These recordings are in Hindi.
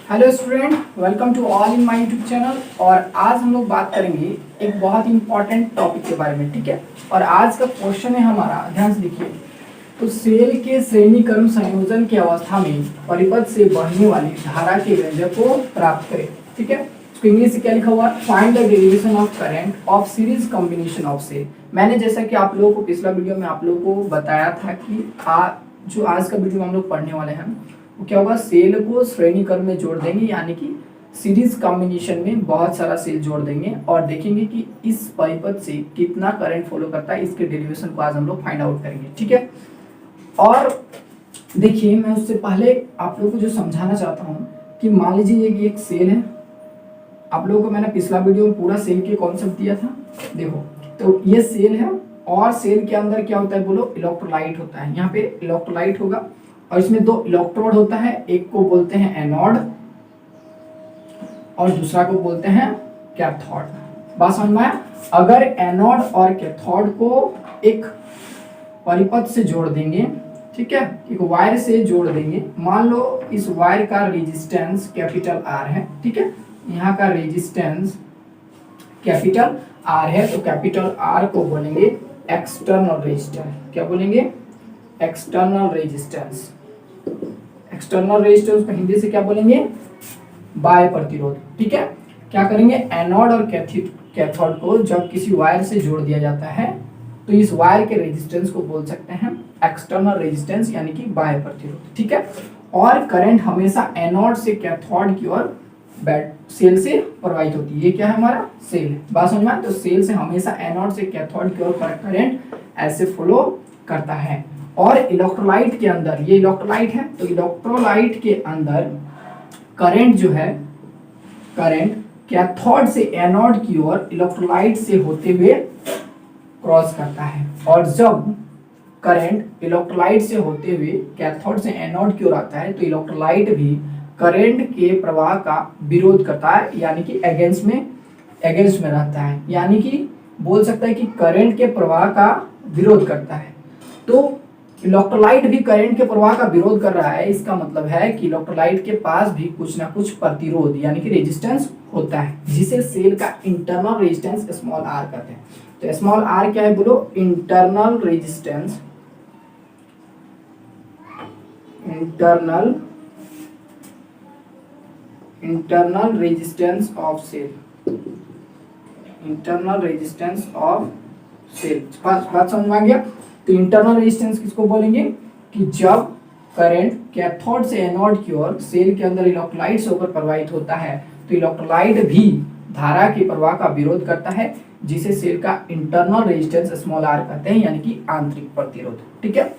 Hello student, welcome to all in my YouTube channel. और आज हम लोग बात करेंगे एक बहुत इंपॉर्टेंट टॉपिक के बारे में, ठीक है। और आज का क्वेश्चन है हमारा, ध्यान से देखिए। तो सेल के श्रेणीक्रम संयोजन की अवस्था में परिपथ से बहने वाली धारा के व्यंजक को प्राप्त करें, ठीक है। इसको इंग्लिश से क्या लिखा हुआ है, find the derivation of current of series combination of cell. मैंने जैसा कि आप लोगों को पिछला वीडियो में आप लोगों को बताया था कि जो आज का वीडियो हम लोग पढ़ने वाले हैं वो क्या होगा, सेल को श्रेणी क्रम में जोड़ देंगे, यानी कि सीरीज कॉम्बिनेशन में बहुत सारा सेल जोड़ देंगे और देखेंगे कि इस परिपथ से कितना करंट फॉलो करता है। इसके डेरिवेशन को आज हम लोग फाइंड आउट करेंगे, ठीक है। और देखिए, मैं उससे पहले आप लोगों को जो समझाना चाहता हूँ कि मान लीजिए ये एक सेल है। आप लोगों को मैंने पिछला वीडियो में पूरा सेल के कॉन्सेप्ट दिया था। देखो, तो ये सेल है और सेल के अंदर क्या होता है, बोलो, इलेक्ट्रोलाइट होता है। यहाँ पे इलेक्ट्रोलाइट होगा और इसमें दो इलेक्ट्रोड होता है, एक को बोलते हैं एनोड और दूसरा को बोलते हैं कैथोड। बात समझ में आया? अगर एनोड और कैथोड को एक परिपथ से जोड़ देंगे, ठीक है, एक वायर से जोड़ देंगे। मान लो इस वायर का रेजिस्टेंस कैपिटल आर है, ठीक है। यहाँ का रेजिस्टेंस कैपिटल आर है, तो कैपिटल आर को बोलेंगे एक्सटर्नल रेजिस्टेंस। क्या बोलेंगे? External resistance. एक्सटर्नल रेजिस्टेंस को हिंदी से क्या बोलेंगे? बाह्य प्रतिरोध, ठीक है। क्या करेंगे, एनोड और कैथोड को जब किसी वायर से जोड़ दिया जाता है तो इस वायर के रेजिस्टेंस को बोल सकते हैं एक्सटर्नल रेजिस्टेंस, यानी कि बाह्य प्रतिरोध, ठीक है। और करंट हमेशा एनोड से कैथोड की ओर सेल से प्रवाहित होती है। ये क्या है, हमारा सेल है। बात समझ में आया? तो सेल से हमेशा एनोड से कैथोड की ओर करंट ऐसे फ्लो करता है। और इलेक्ट्रोलाइट के अंदर, ये इलेक्ट्रोलाइट है, तो इलेक्ट्रोलाइट के अंदर करंट जो है, करंट कैथोड से एनोड की ओर इलेक्ट्रोलाइट से होते हुए क्रॉस करता है। और जब करंट इलेक्ट्रोलाइट से होते हुए कैथोड से एनोड की ओर आता है तो इलेक्ट्रोलाइट भी करंट के प्रवाह का विरोध करता है, यानी कि अगेंस्ट में रहता है। यानी कि बोल सकता है कि करंट के प्रवाह का विरोध करता है। तो इलेक्ट्रोलाइट भी करंट के प्रवाह का विरोध कर रहा है। इसका मतलब है कि इलेक्ट्रोलाइट के पास भी कुछ ना कुछ प्रतिरोध यानी कि रेजिस्टेंस होता है, जिसे सेल का इंटरनल रेजिस्टेंस स्मॉल आर कहते हैं। तो स्मॉल आर क्या है, बोलो? Internal resistance. Internal resistance of cell. Internal resistance of cell. बात समझ में आ गया? तो इंटरनल रेजिस्टेंस किसको बोलेंगे कि जब करंट कैथोड से एनोड की ओर सेल के अंदर इलेक्ट्रोलाइट से होकर प्रवाहित होता है तो इलेक्ट्रोलाइट भी धारा के प्रवाह का विरोध करता है, जिसे सेल का इंटरनल रेजिस्टेंस स्मॉल आर कहते हैं, यानी कि आंतरिक प्रतिरोध, ठीक है।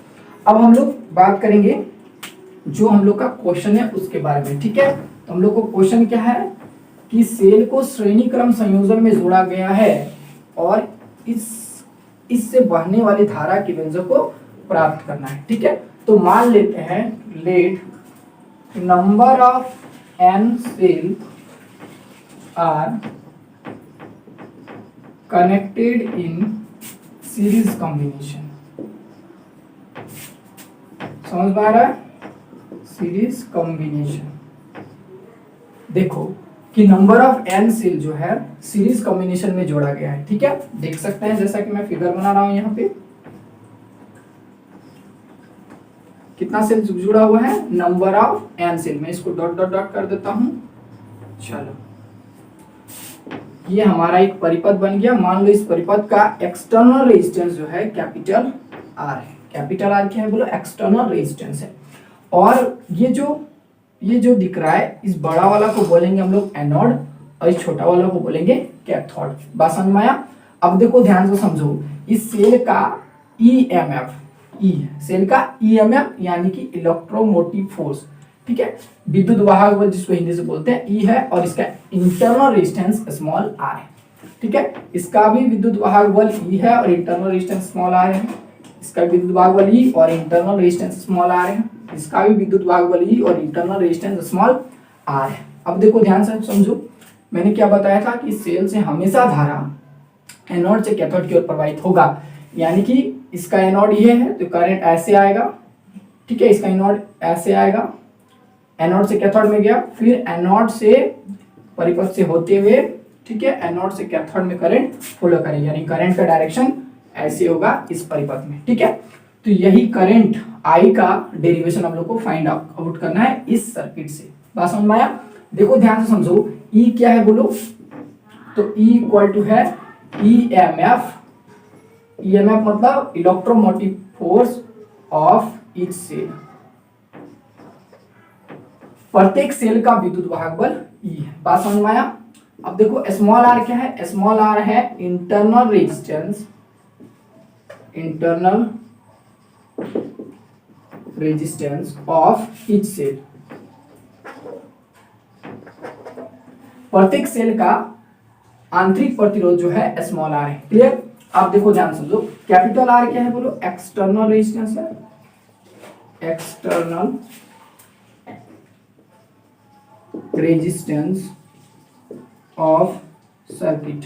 अब हम लोग बात करेंगे जो हम लोग का क्वेश्चन है उसके बारे में, ठीक है। तो हम लोग को क्वेश्चन क्या है कि सेल को श्रेणी क्रम संयोजन में जोड़ा गया है और इससे बहने वाली धारा के व्यंजक को प्राप्त करना है, ठीक है। तो मान लेते हैं, let number of N cell are connected in series combination. समझ में आ रहा है? Series combination. देखो कि नंबर ऑफ एन सेल जो है सीरीज कॉम्बिनेशन में जोड़ा गया है, ठीक है। देख सकते हैं जैसा कि मैं फिगर बना रहा हूं, यहाँ पे कितना सेल जुड़ा हुआ है, नंबर ऑफ एन सेल। मैं इसको डॉट डॉट डॉट कर देता हूं। चलो, ये हमारा एक परिपथ बन गया। मान लो इस परिपथ का एक्सटर्नल रेजिस्टेंस जो है कैपिटल आर है। कैपिटल आर क्या है, बोलो? एक्सटर्नल रेजिस्टेंस है। और ये जो दिख रहा है, इस बड़ा वाला को बोलेंगे हम लोग एनोड और इस छोटा वाला को बोलेंगे कैथोड। बात समझ में आया? अब देखो, ध्यान से समझो। इस सेल का ईएमएफ, सेल का ईएमएफ यानी कि इलेक्ट्रोमोटिव फोर्स, ठीक है। विद्युत वाहक बल जिसको हिंदी से बोलते हैं, ई है, और इसका इंटरनल रेजिस्टेंस स्मॉल आर है, ठीक है। इसका भी विद्युत वाहक बल ई है और इंटरनल रेजिस्टेंस स्मॉल आर है। इसका विद्युत वाहक बल ई और इंटरनल रेजिस्टेंस स्मॉल आर है। इसका भी विद्युत वाहक बल ई और इंटरनल रेजिस्टेंस स्मॉल आर है। अब देखो, ध्यान से समझो, मैंने क्या बताया था कि सेल से हमेशा धारा एनोड से कैथोड की ओर प्रवाहित होगा, यानी कि इसका एनोड ये है तो करंट ऐसे आएगा, ठीक है। इसका एनोड ऐसे आएगा एनोड से कैथोड में गया, फिर एनोड से परिपथ से होते हुए, ठीक है, एनोड से कैथोड में करंट फॉलो करेगा, यानी करंट का डायरेक्शन ऐसे होगा इस परिपथ में, ठीक है। तो यही करंट आई का डेरिवेशन हम लोग को फाइंड आउट करना है इस सर्किट से। बात समझ में आया? देखो ध्यान से समझो, ई क्या है बोलो, तो ई इक्वल टू है ईएमएफ, ईएमएफ मतलब electromotive force of each cell, प्रत्येक सेल का विद्युत वाहक बल ई है। बात समझ में आया? अब देखो स्मॉल आर क्या है, स्मॉल आर है internal resistance, internal resistance of each cell, प्रत्येक सेल का आंतरिक प्रतिरोध जो है स्मॉल आर है। क्लियर? आप देखो ध्यान समझो, कैपिटल आर क्या है बोलो, एक्सटर्नल रेजिस्टेंस है, एक्सटर्नल रेजिस्टेंस ऑफ सर्किट,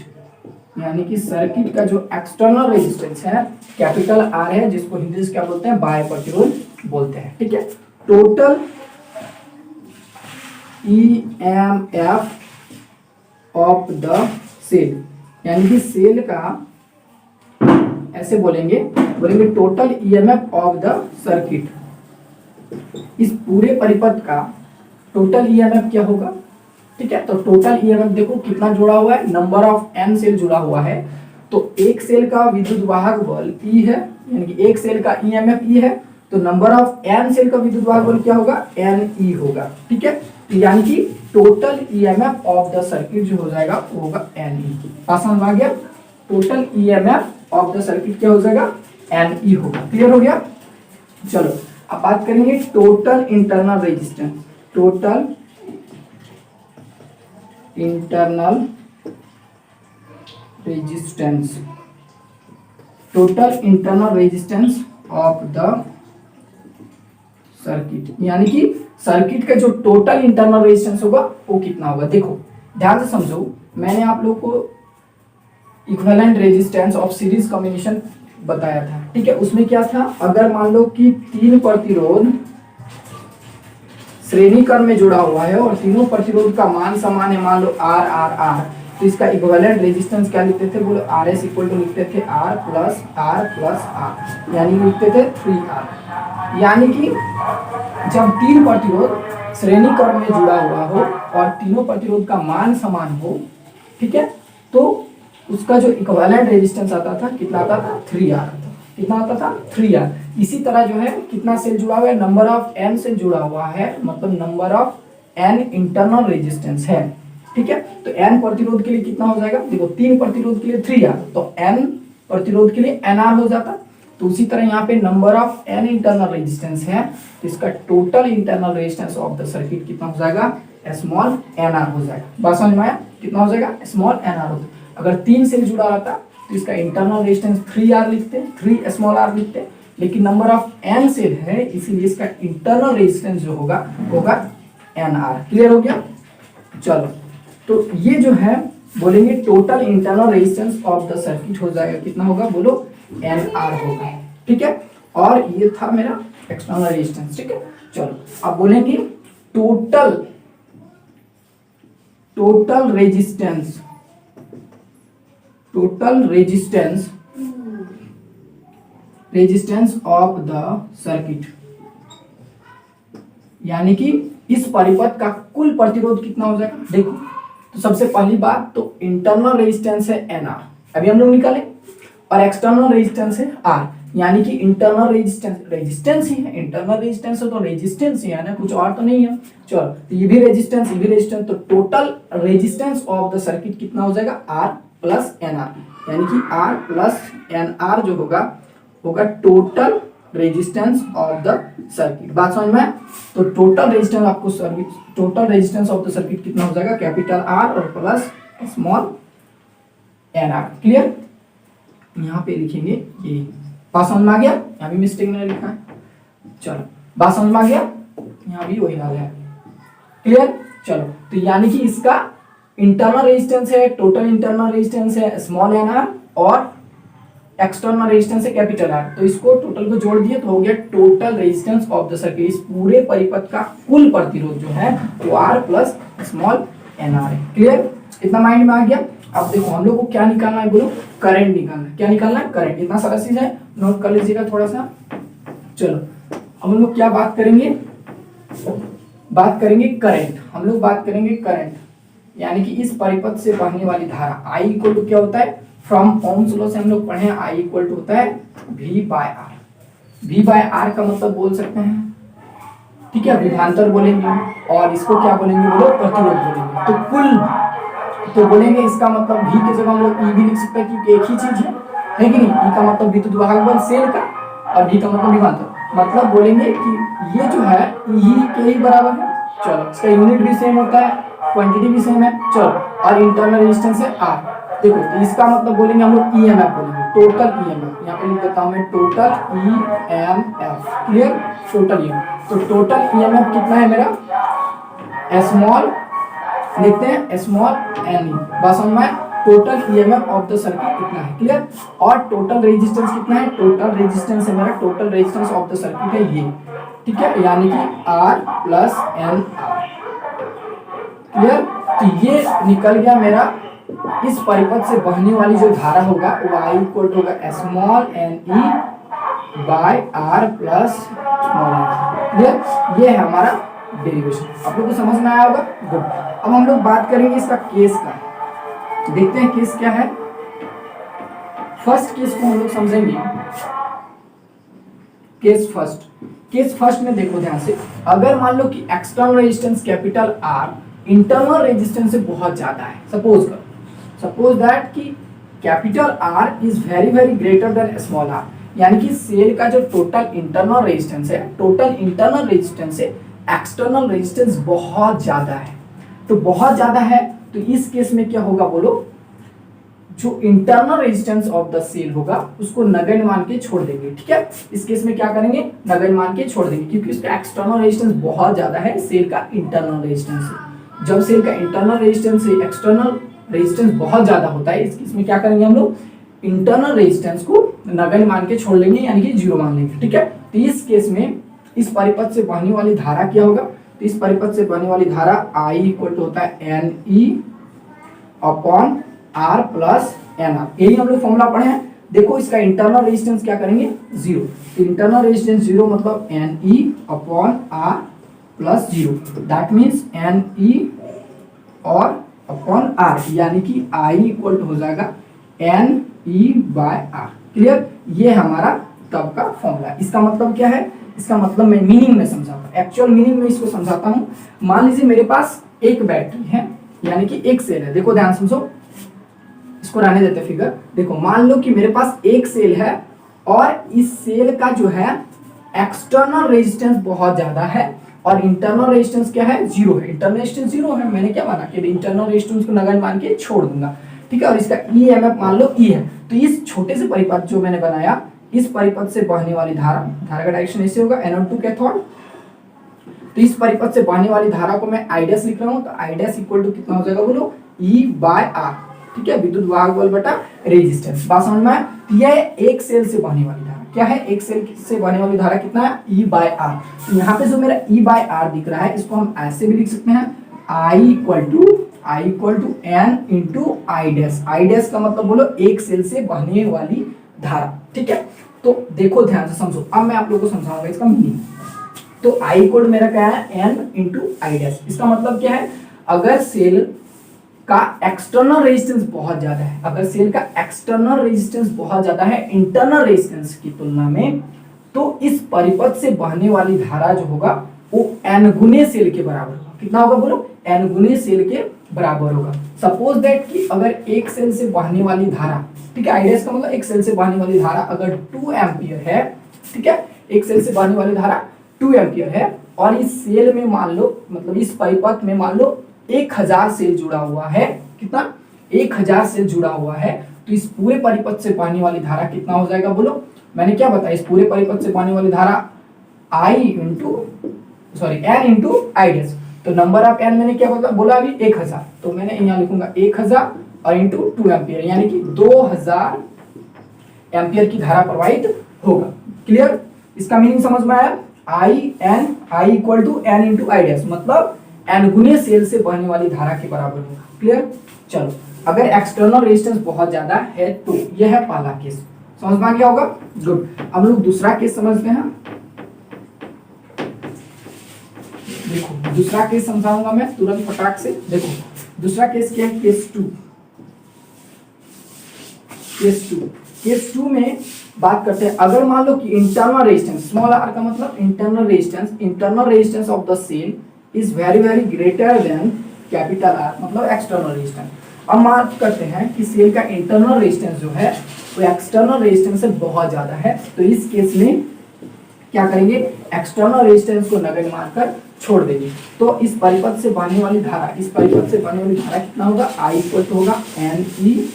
यानी कि सर्किट का जो एक्सटर्नल रेजिस्टेंस है कैपिटल आर है, जिसको हिंदी से क्या बोलते हैं, बाह्य प्रतिरोध बोलते हैं, ठीक है। Total EMF of the cell, यानी कि सेल का ऐसे बोलेंगे total EMF of the circuit, इस पूरे परिपथ का टोटल ईएमएफ क्या होगा, ठीक है। तो टोटल ईएमएफ देखो कितना जुड़ा हुआ है, नंबर ऑफ एन सेल जुड़ा हुआ है, तो एक सेल का विद्युत वाहक बल ई है, यानी कि एक सेल का ईएमएफ ई है, तो नंबर ऑफ एन सेल का विद्युत वाहक बल क्या होगा, एन ई होगा, ठीक है। तो यानी कि total EMF of the circuit जो हो जाएगा वो होगा एन ई। आसान आ गया, total EMF of the circuit क्या हो जाएगा, एन ई होगा। क्लियर हो गया? चलो अब बात करेंगे total internal resistance, total internal resistance, total internal resistance of the circuit, यानी कि सर्किट का जो टोटल इंटरनल रेजिस्टेंस होगा वो कितना होगा। देखो ध्यान से समझो, मैंने आप लोग को equivalent resistance of series combination बताया था, ठीक है। उसमें क्या था, अगर मान लो कि तीन प्रतिरोध श्रेणी क्रम में जुड़ा हुआ है और तीनों प्रतिरोध का मान समान है, मान लो आर आर आर, तो इसका इक्विवेलेंट रेजिस्टेंस क्या लिखते थे बोलो, आर एस इक्वल टू लिखते थे आर प्लस आर, यानी लिखते थे 3R। यानी कि जब तीन प्रतिरोध श्रेणी क्रम में जुड़ा हुआ हो और तीनों प्रतिरोध का मान समान हो, ठीक है, तो उसका जो इक्विवेलेंट रेजिस्टेंस आता था कितना आता था, 3R। कितना आता था, 3R। इसी तरह जो है कितना सेल जुड़ा हुआ है, नंबर ऑफ एन से जुड़ा हुआ है, मतलब number of an internal resistance है, ठीक है। तो एन प्रतिरोध के लिए कितना हो जाएगा, देखो तीन प्रतिरोध के लिए 3R, तो एन प्रतिरोध के लिए NR हो जाता। तो उसी तरह यहाँ पे number of an internal resistance है, तो इसका total internal resistance of the circuit कितना हो जाएगा, स्मॉल NR हो जाएगा। बात समझ में आया? कितना हो जाएगा, स्मॉल NR हो जाएगा। अगर तीन सेल जुड़ा रहता तो इसका इंटरनल रेजिस्टेंस 3R लिखते, 3 स्मॉल r लिखते, लेकिन नंबर ऑफ एन सेल है इसीलिए इसका इंटरनल रेजिस्टेंस जो होगा NR। क्लियर हो गया? चलो तो ये जो है बोलेंगे total internal resistance of the circuit हो जाएगा, कितना होगा बोलो, NR होगा, ठीक है। और ये था मेरा एक्सटर्नल रेजिस्टेंस, ठीक है। चलो अब बोलेंगे total resistance, total resistance of the circuit, यानी कि इस परिपथ का कुल प्रतिरोध कितना हो जाएगा। देखो तो सबसे पहली बात तो इंटरनल रेजिस्टेंस है NR, अभी हम लोग निकाले, और एक्सटर्नल रेजिस्टेंस है R, यानी कि इंटरनल रेजिस्टेंस ही है, इंटरनल रेजिस्टेंस है तो रेजिस्टेंस ही है ना, कुछ और तो नहीं है। चलो तो ये भी रेजिस्टेंस, ये भी रेजिस्टेंस, तो total resistance of the circuit कितना हो जाएगा, R प्लस NR, यानी कि R प्लस NR जो होगा total resistance of the circuit. बात समझ में? तो टोटल रेजिस्टेंस आपको total resistance of the circuit कितना हो जाएगा, कैपिटल R और प्लस स्मॉल NR। क्लियर? यहाँ पे लिखेंगे ये। बात समझ में आ गया? यहाँ भी मिस्टेक नहीं लिखा है। चलो बात समझ में आ गया? यहाँ भी वही हाल है। क्लियर? चलो तो यानी कि इसका इंटरनल रेजिस्टेंस है, टोटल इंटरनल रेजिस्टेंस है स्मॉल NR, और एक्सटर्नल रेजिस्टेंस है कैपिटल आर, तो इसको टोटल को जोड़ दिए तो हो गया total resistance of the circuit. इस पूरे परिपथ का कुल प्रतिरोध जो है वो R plus small N R है। क्लियर, इतना माइंड में आ गया। अब देखो हम लोग को क्या निकालना है, बोलो करंट निकालना है। क्या निकालना है? करंट। इतना सारा चीज है, नोट कर लीजिएगा थोड़ा सा। चलो अब हम लोग क्या बात करेंगे, बात करेंगे करंट। हम लोग बात करेंगे करंट, यानी कि इस परिपथ से बहने वाली धारा आई इक्वल टू क्या होता है, फ्रॉम ओम्स लॉ से हम लोग पढ़े हैं, आई इक्वल टू होता है V by R. V by R का मतलब बोल सकते हैं, ठीक है, विभवांतर बोलेंगे, और इसको क्या बोलेंगे, बोलो प्रतिरोध बोलेंगे। तो कुल तो बोलेंगे, इसका मतलब वी की जगह हम लोग ई भी लिख सकते हैं क्योंकि एक ही चीज है कि नहीं। ई का मतलब विद्युत वाहक बल सेल का, और वी का मतलब विभवांतर। मतलब बोलेंगे कि ये जो है ई के ही बराबर है। चलो इसका यूनिट भी सेम होता है, क्वांटिटी भी सेम है। चलो और इंटरनल रेजिस्टेंस है आर। देखो तो इसका मतलब बोलेंगे हम लोग ईएमएफ बोलेंगे, टोटल ईएमएफ। यहाँ पे लिख देता हूँ मैं total EMF. Clear, total EMF. तो टोटल ईएमएफ कितना है मेरा, स्मॉल लिखते हैं स्मॉल एन ई। बस हम मैं total EMF of the circuit कितना है। क्लियर, और टोटल रेजिस्टेंस कितना है, टोटल रेजिस्टेंस है मेरा, total resistance of the circuit है ये, ठीक है, यानी कि R plus N R. Clear, तो ये निकल गया मेरा, इस परिपथ से बहने वाली जो धारा होगा वो आई इक्वल होगा small N E by R plus small N. Clear, ये है हमारा डेरिवेशन। आप लोग को समझ में आया होगा, गुड। अब हम लोग बात करेंगे इसका केस का, देखते हैं केस क्या है। फर्स्ट केस को हम लोग समझेंगे, केस फर्स्ट। केस फर्स्ट में देखो ध्यान से, अगर मान लो कि external resistance capital R internal resistance से बहुत ज्यादा है, सपोज दैट कि capital R is very very greater than small R, यानी कि सेल का जो टोटल इंटरनल रेजिस्टेंस है, टोटल इंटरनल रेजिस्टेंस से एक्सटर्नल रेजिस्टेंस बहुत ज्यादा है। तो बहुत ज्यादा है तो इस केस में क्या होगा, बोलो जो internal resistance of the cell होगा उसको नगण्य मान के छोड़ देंगे। ठीक है, इस केस में क्या करेंगे, नगण्य मान के छोड़ देंगे, क्योंकि इसका एक्सटर्नल रेजिस्टेंस बहुत ज्यादा है सेल का इंटरनल रेजिस्टेंस से। जब सेल का इंटरनल रेजिस्टेंस से एक्सटर्नल रेजिस्टेंस बहुत ज्यादा होता है, इस केस में क्या करेंगे हम लोग, इंटरनल रेजिस्टेंस को नगण्य मान के छोड़ लेंगे, यानी कि जीरो मान लेंगे। ठीक है, तो इस केस में इस परिपथ से बहने वाली धारा क्या होगा, तो इस परिपथ से बहने वाली धारा I इक्वल टू होता है N E upon R plus N R. यही हम लोग फॉर्मूला पढ़े हैं। देखो इसका इंटरनल रेजिस्टेंस क्या करेंगे, जीरो। तो इंटरनल रेजिस्टेंस जीरो मतलब N E upon R plus zero, that means N E और अपॉन आर, यानी कि I इक्वल टू हो जाएगा N E by R. Clear, ये हमारा तब का फॉर्मूला। इसका मतलब क्या है, इसका मतलब मैं मीनिंग में समझाता हूँ, एक्चुअल मीनिंग में इसको समझाता हूँ। मान लीजिए मेरे पास एक बैटरी है, यानी कि एक सेल है। देखो ध्यान समझो, इसको रहने देते फिगर। देखो मान लो कि मेरे पास एक सेल है और इस सेल का जो है एक्सटर्नल रेजिस्टेंस बहुत ज्यादा है और इंटरनल रेजिस्टेंस क्या है, जीरो है। इंटरनल रेजिस्टेंस जीरो है, मैंने क्या माना कि इंटरनल रेजिस्टेंस को नगण्य मान के छोड़ दूंगा। ठीक है, और इसका ईएमएफ मान लो ई है। तो इस छोटे से परिपथ जो मैंने बनाया, इस परिपथ से बहने वाली धारा का डायरेक्शन ऐसे होगा, एनोड टू कैथोड। तो इस परिपथ से बहने वाली धारा को मैं आई डैश लिख रहा हूँ, तो आई डैश इक्वल टू कितना हो जाएगा, बोलो ई बाय आर। ठीक है, विद्युत वाहक बल बटा रेजिस्टेंस। बात समझ में आया? यह एक सेल से बहने वाली धारा क्या है, एक सेल से बहने वाली धारा कितना है, ई बाय आर। तो यहाँ पे जो मेरा ई बाय आर दिख रहा है, इसको हम ऐसे भी लिख सकते हैं, I equal to N into I dash. I dash का मतलब बोलो एक सेल से बहने वाली धारा। ठीक है, तो देखो ध्यान से समझो, अब मैं आप लोगों को समझाऊंगा इसका मीनिंग। तो आई कोड मेरा क्या है, एन इंटू आई डैश। इसका मतलब क्या है, अगर सेल का एक्सटर्नल रेजिस्टेंस बहुत ज्यादा है, अगर सेल का एक्सटर्नल रेजिस्टेंस बहुत ज्यादा है इंटरनल रेजिस्टेंस की तुलना में, तो इस परिपथ से बहने वाली धारा जो होगा वो एन गुने सेल के बराबर होगा। कितना होगा बोलो, एन गुने सेल के बराबर होगा। सपोज दैट कि अगर एक सेल से बहने वाली धारा, ठीक है, आईडीएस का मतलब एक सेल से बहने वाली धारा अगर 2 एम्पियर है, ठीक है, एक सेल से बहने वाली धारा 2 एम्पियर है, और इस सेल में मान लो, मतलब इस परिपथ में मान लो 1000 सेल जुड़ा हुआ है। कितना, 1000 सेल जुड़ा हुआ है। तो इस पूरे परिपथ से बहने वाली धारा कितना हो जाएगा, बोलो। मैंने क्या बताया, इस पूरे परिपथ से बहने वाली धारा एन इंटू आई डैश। तो नंबर ऑफ एन मैंने क्या बोला अभी, 1000। तो मैंने यहाँ लिखूंगा 1000 और इंटू 2 एम्पियर, यानी कि 2000 एम्पियर की धारा प्रवाहित होगा। क्लियर? इसका मीनिंग समझ में आया? I equal to N into I dash, मतलब एन गुने सेल से बहने वाली धारा के बराबर होगा। क्लियर? चलो, अगर एक्सटर्नल रेजिस्टेंस बहुत ज्यादा है तो यह है पहला केस, समझ में आ गया होगा? गुड। अब लोग दूसरा केस समझते हैं। देखो दूसरा केस समझाऊंगा मैं तुरंत फटाक से। देखो दूसरा केस क्या है? केस टू में बात करते हैं। अगर मान लो कि इंटरनल रेजिस्टेंस, स्मॉल आर का मतलब internal resistance of the cell is very very greater than capital R, मतलब एक्सटर्नल रेजिस्टेंस। अब बात करते हैं कि सेल का इंटरनल रेजिस्टेंस जो है वो एक्सटर्नल रेजिस्टेंस से बहुत ज्यादा है, तो इस केस में क्या करेंगे? एक्सटर्नल रेजिस्टेंस को नगण्य मानकर छोड़ देंगे। तो इस परिपथ से बहने वाली धारा, कितना होगा? आई इक्वल टू होगा N E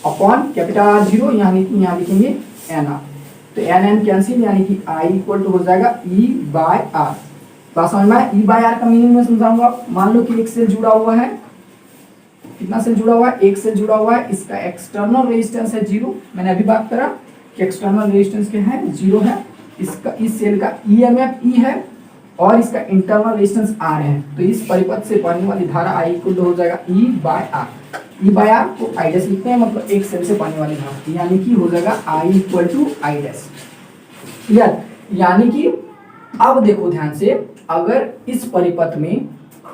upon capital R zero, यहाँ लिखेंगे एन आर, तो एन एन कैंसिल, यानी कि आई इक्वल टू हो जाएगा ई बाय आर। बात समझ में आया? ई बाय आर का मीनिंग मैं समझाऊंगा। मान लो कि एक सेल जुड़ा हुआ है, कितना सेल जुड़ा हुआ है? एक सेल जुड़ा हुआ है, इसका एक्सटर्नल रेजिस्टेंस है जीरो। मैंने अभी बात करा कि एक्सटर्नल रेजिस्टेंस क्या है? जीरो है। इसका, इस सेल का ईएमएफ ई है और इसका इंटरनल रेजिस्टेंस आर है, तो इस परिपथ से बहने वाली धारा आई इक्वल टू हो जाएगा E by R. E by R को आई डैश लिखते हैं, मतलब एक सेल से बहने वाली धारा, यानी कि हो जाएगा I equal to I dash. Clear? यानी कि अब देखो ध्यान से, अगर इस परिपथ में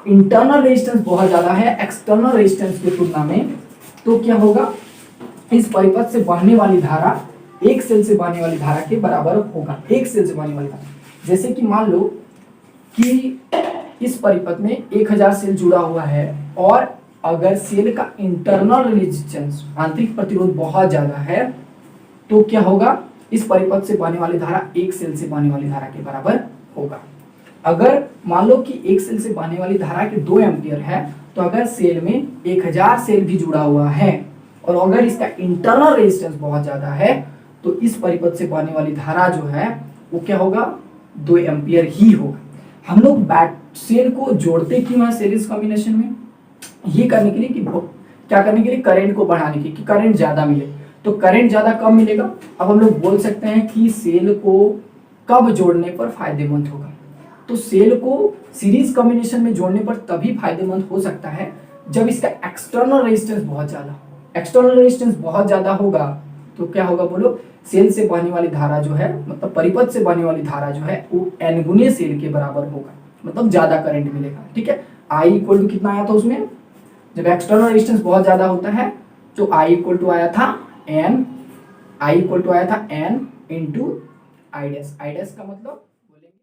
इंटरनल रेजिस्टेंस बहुत ज्यादा है एक्सटर्नल रेजिस्टेंस की तुलना में, तो क्या होगा? इस परिपथ से बहने वाली धारा एक सेल से बहने वाली धारा के बराबर होगा। एक सेल से बहने वाली धारा, जैसे कि मान लो कि इस परिपथ में 1000 सेल जुड़ा हुआ है और अगर सेल का इंटरनल रेजिस्टेंस, आंतरिक प्रतिरोध बहुत ज्यादा है, तो क्या होगा? इस परिपथ से बहने वाली धारा एक सेल से बहने वाली धारा के बराबर होगा। अगर मान लो कि एक सेल से बहने वाली धारा के 2 एम्पियर है, तो अगर सेल में 1000 सेल भी जुड़ा हुआ है और अगर इसका इंटरनल रेजिस्टेंस बहुत ज्यादा है, तो इस परिपथ से बहने वाली धारा जो है वो क्या होगा? 2 एम्पियर ही होगा। हम लोग सेल को जोड़ते क्यों है सीरीज कॉम्बिनेशन में? ये करने के लिए कि क्या करने के लिए? करंट को बढ़ाने के, कि करंट ज्यादा मिले। तो करंट ज्यादा कब मिलेगा? अब हम लोग बोल सकते हैं कि सेल को कब जोड़ने पर फायदेमंद होगा? तो सेल को सीरीज कॉम्बिनेशन में जोड़ने पर तभी फायदेमंद हो सकता है जब इसका एक्सटर्नल रेजिस्टेंस बहुत ज्यादा, एक्सटर्नल रेजिस्टेंस बहुत ज्यादा होगा तो क्या होगा बोलो? सेल से बहने वाली धारा जो है, मतलब परिपथ से बहने वाली धारा जो है वो एन गुने सेल के बराबर होगा, मतलब ज्यादा करंट मिलेगा। ठीक है? आई इक्वल टू कितना आया था उसमें? जब एक्सटर्नल रेजिस्टेंस बहुत ज्यादा होता है तो आई इक्वल टू आया था N into I dash. I dash का मतलब